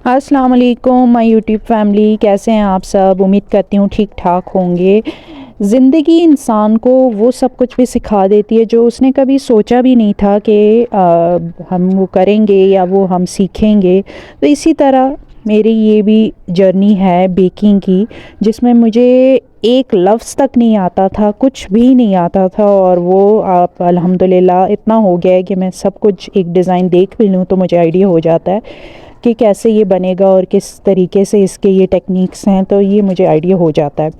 अस्सलाम वालेकुम my YouTube family, कैसे हैं आप सब। उम्मीद करती हूँ ठीक ठाक होंगे। ज़िंदगी इंसान को वो सब कुछ भी सिखा देती है जो उसने कभी सोचा भी नहीं था कि हम वो करेंगे या वो हम सीखेंगे। तो इसी तरह मेरी ये भी जर्नी है बेकिंग की, जिसमें मुझे एक लफ्ज़ तक नहीं आता था, कुछ भी नहीं आता था, और वो आप अल्हम्दुलिल्लाह इतना हो गया है कि मैं सब कुछ एक डिज़ाइन देख भी लूँ तो मुझे आइडिया हो जाता है कि कैसे ये बनेगा और किस तरीके से इसके ये टेक्निक्स हैं, तो ये मुझे आइडिया हो जाता है।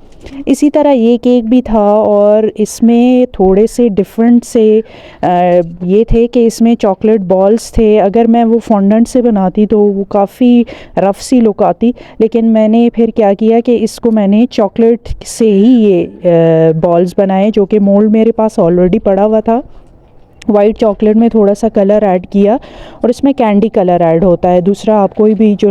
इसी तरह ये केक भी था और इसमें थोड़े से डिफरेंट से ये थे कि इसमें चॉकलेट बॉल्स थे। अगर मैं वो फॉन्डेंट से बनाती तो वो काफ़ी रफ़ सी लुक आती, लेकिन मैंने फिर क्या किया कि इसको मैंने चॉकलेट से ही ये बॉल्स बनाए, जो कि मोल्ड मेरे पास ऑलरेडी पड़ा हुआ था। वाइट चॉकलेट में थोड़ा सा कलर ऐड किया और इसमें कैंडी कलर ऐड होता है। दूसरा आप कोई भी जो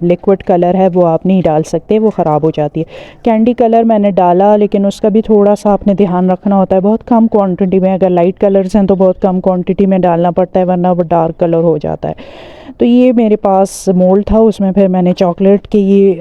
लिक्विड कलर है वो आप नहीं डाल सकते, वो ख़राब हो जाती है। कैंडी कलर मैंने डाला, लेकिन उसका भी थोड़ा सा आपने ध्यान रखना होता है, बहुत कम क्वांटिटी में। अगर लाइट कलर्स हैं तो बहुत कम क्वांटिटी में डालना पड़ता है, वरना वो डार्क कलर हो जाता है। तो ये मेरे पास मोल्ड था, उसमें फिर मैंने चॉकलेट के ये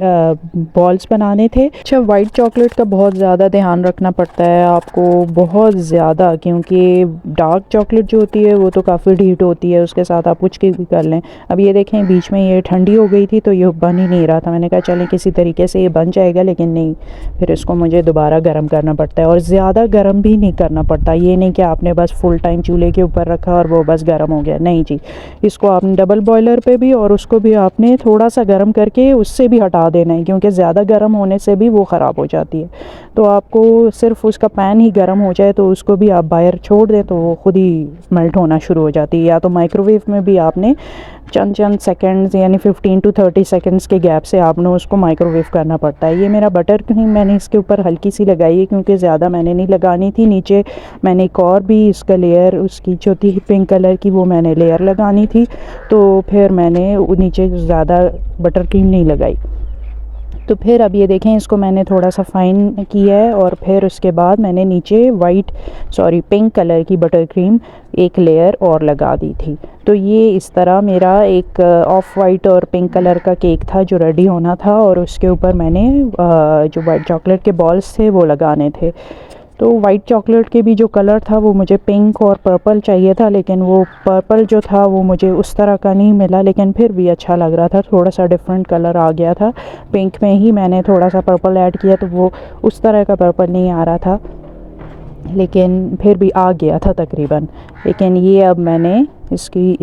बॉल्स बनाने थे। अच्छा, वाइट चॉकलेट का बहुत ज़्यादा ध्यान रखना पड़ता है आपको, बहुत ज़्यादा, क्योंकि डार्क चॉकलेट जो होती है वो तो काफ़ी हीट होती है, उसके साथ आप कुछ भी कर लें। अब ये देखें, बीच में ये ठंडी हो गई थी तो ये बन ही नहीं रहा था। मैंने कहा चलें किसी तरीके से ये बन जाएगा, लेकिन नहीं, फिर इसको मुझे दोबारा गर्म करना पड़ता है, और ज़्यादा गर्म भी नहीं करना पड़ता। ये नहीं कि आपने बस फुल टाइम चूल्हे के ऊपर रखा और वो बस गर्म हो गया, नहीं जी। इसको आपने डबल बॉयलर पे भी, और उसको भी आपने थोड़ा सा गर्म करके उससे भी हटा देना है, क्योंकि ज़्यादा गर्म होने से भी वो ख़राब हो जाती है। तो आपको सिर्फ उसका पैन ही गर्म हो जाए तो उसको भी आप बाहर छोड़ दें तो वो खुद ही मेल्ट होना शुरू हो जाती है। या तो माइक्रोवेव में भी आपने चंद चंद सेकंड्स, यानी 15 to 30 सेकंड्स के गैप से आपने उसको माइक्रोवेव करना पड़ता है। ये मेरा बटर क्रीम मैंने इसके ऊपर हल्की सी लगाई है, क्योंकि ज़्यादा मैंने नहीं लगानी थी। नीचे मैंने एक और भी इसका लेयर, उसकी जो थी पिंक कलर की, वो मैंने लेयर लगानी थी, तो फिर मैंने नीचे ज़्यादा बटर क्रीम नहीं लगाई। तो फिर अब ये देखें, इसको मैंने थोड़ा सा फाइन किया है, और फिर उसके बाद मैंने नीचे पिंक कलर की बटर क्रीम एक लेयर और लगा दी थी। तो ये इस तरह मेरा एक ऑफ वाइट और पिंक कलर का केक था जो रेडी होना था, और उसके ऊपर मैंने जो वाइट चॉकलेट के बॉल्स थे वो लगाने थे। तो वाइट चॉकलेट के भी जो कलर था वो मुझे पिंक और पर्पल चाहिए था, लेकिन वो पर्पल जो था वो मुझे उस तरह का नहीं मिला, लेकिन फिर भी अच्छा लग रहा था, थोड़ा सा डिफरेंट कलर आ गया था। पिंक में ही मैंने थोड़ा सा पर्पल ऐड किया तो वो उस तरह का पर्पल नहीं आ रहा था, लेकिन फिर भी आ गया था तकरीबन। लेकिन ये अब मैंने इसकी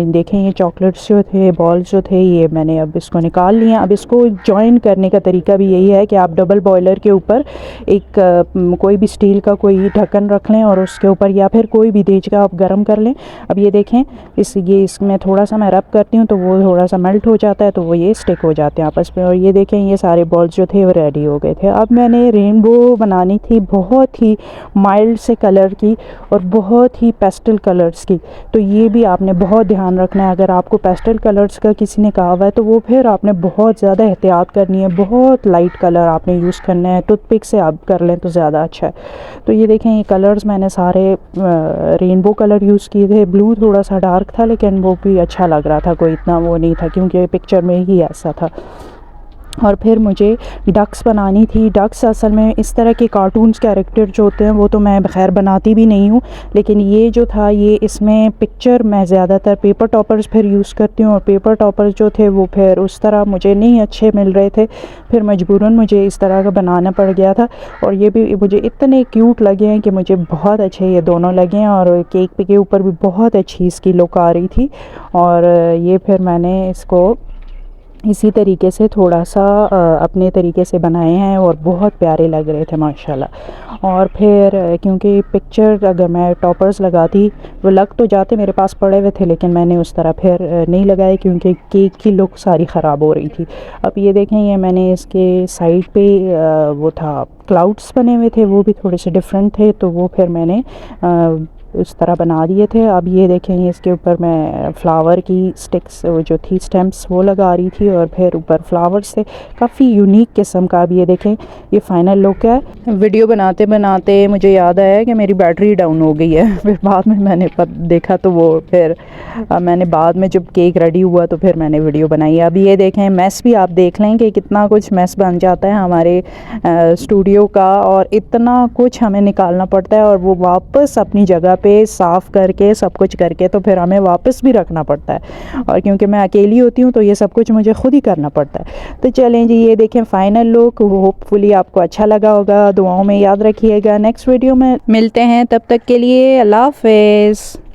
देखें, ये चॉकलेट्स जो थे, बॉल्स जो थे, ये मैंने अब इसको निकाल लिया। अब इसको जॉइन करने का तरीका भी यही है कि आप डबल बॉयलर के ऊपर एक कोई भी स्टील का कोई ढक्कन रख लें, और उसके ऊपर या फिर कोई भी देज का आप गर्म कर लें। अब ये देखें, इसमें थोड़ा सा मैं रब करती हूँ तो वो थोड़ा सा मेल्ट हो जाता है, तो वो ये स्टिक हो जाते हैं आपस में। और ये देखें, ये सारे बॉल्स जो थे वो रेडी हो गए थे। अब मैंने रेनबो बनानी थी, बहुत ही माइल्ड से कलर की और बहुत ही पेस्टल कलर्स की। तो ये भी आपने बहुत ध्यान रखना है। अगर आपको पेस्टल कलर्स का किसी ने कहा हुआ है तो वो फिर आपने बहुत ज़्यादा एहतियात करनी है, बहुत लाइट कलर आपने यूज़ करना है। टूथपिक से आप कर लें तो ज़्यादा अच्छा है। तो ये देखें, ये कलर्स मैंने सारे रेनबो कलर यूज़ किए थे। ब्लू थोड़ा सा डार्क था, लेकिन वो भी अच्छा लग रहा था, कोई इतना वो नहीं था, क्योंकि पिक्चर में ही ऐसा था। और फिर मुझे डक्स बनानी थी। डक्स असल में इस तरह के कार्टून्स कैरेक्टर जो होते हैं वो तो मैं खैर बनाती भी नहीं हूँ, लेकिन ये जो था, ये इसमें पिक्चर मैं ज़्यादातर पेपर टॉपर्स फिर यूज़ करती हूँ, और पेपर टॉपर्स जो थे वो फिर उस तरह मुझे नहीं अच्छे मिल रहे थे, फिर मजबूरन मुझे इस तरह का बनाना पड़ गया था। और ये भी मुझे इतने क्यूट लगे हैं कि मुझे बहुत अच्छे ये दोनों लगे हैं, और केक के ऊपर भी बहुत अच्छी इसकी लुक आ रही थी। और ये फिर मैंने इसको इसी तरीके से थोड़ा सा अपने तरीके से बनाए हैं, और बहुत प्यारे लग रहे थे माशाल्लाह। और फिर क्योंकि पिक्चर अगर मैं टॉपर्स लगाती वो लग तो जाते, मेरे पास पड़े हुए थे, लेकिन मैंने उस तरह फिर नहीं लगाए, क्योंकि केक की लुक सारी ख़राब हो रही थी। अब ये देखें, ये मैंने इसके साइड पे वो था क्लाउड्स बने हुए थे, वो भी थोड़े से डिफरेंट थे, तो वो फिर मैंने उस तरह बना दिए थे। अब ये देखें इसके ऊपर मैं फ्लावर की स्टिक्स जो थी स्टेम्प्स वो लगा रही थी और फिर ऊपर फ्लावर्स से काफ़ी यूनिक किस्म का। अब ये देखें ये फाइनल लुक है। वीडियो बनाते बनाते मुझे याद आया कि मेरी बैटरी डाउन हो गई है। फिर बाद में मैंने देखा तो वो फिर मैंने बाद में जब केक रेडी हुआ तो फिर मैंने वीडियो बनाई। अब ये देखें मेस भी आप देख लें कि कितना कुछ मेस बन जाता है हमारे स्टूडियो का, और इतना कुछ हमें निकालना पड़ता है और वो वापस अपनी जगह पे साफ़ करके सब कुछ करके तो फिर हमें वापस भी रखना पड़ता है। और क्योंकि मैं अकेली होती हूँ तो ये सब कुछ मुझे खुद ही करना पड़ता है। तो चलें जी, ये देखें फाइनल लुक। होपफुली आपको अच्छा लगा होगा। दुआओं में याद रखिएगा। नेक्स्ट वीडियो में मिलते हैं, तब तक के लिए अल्लाह हाफ़िज़।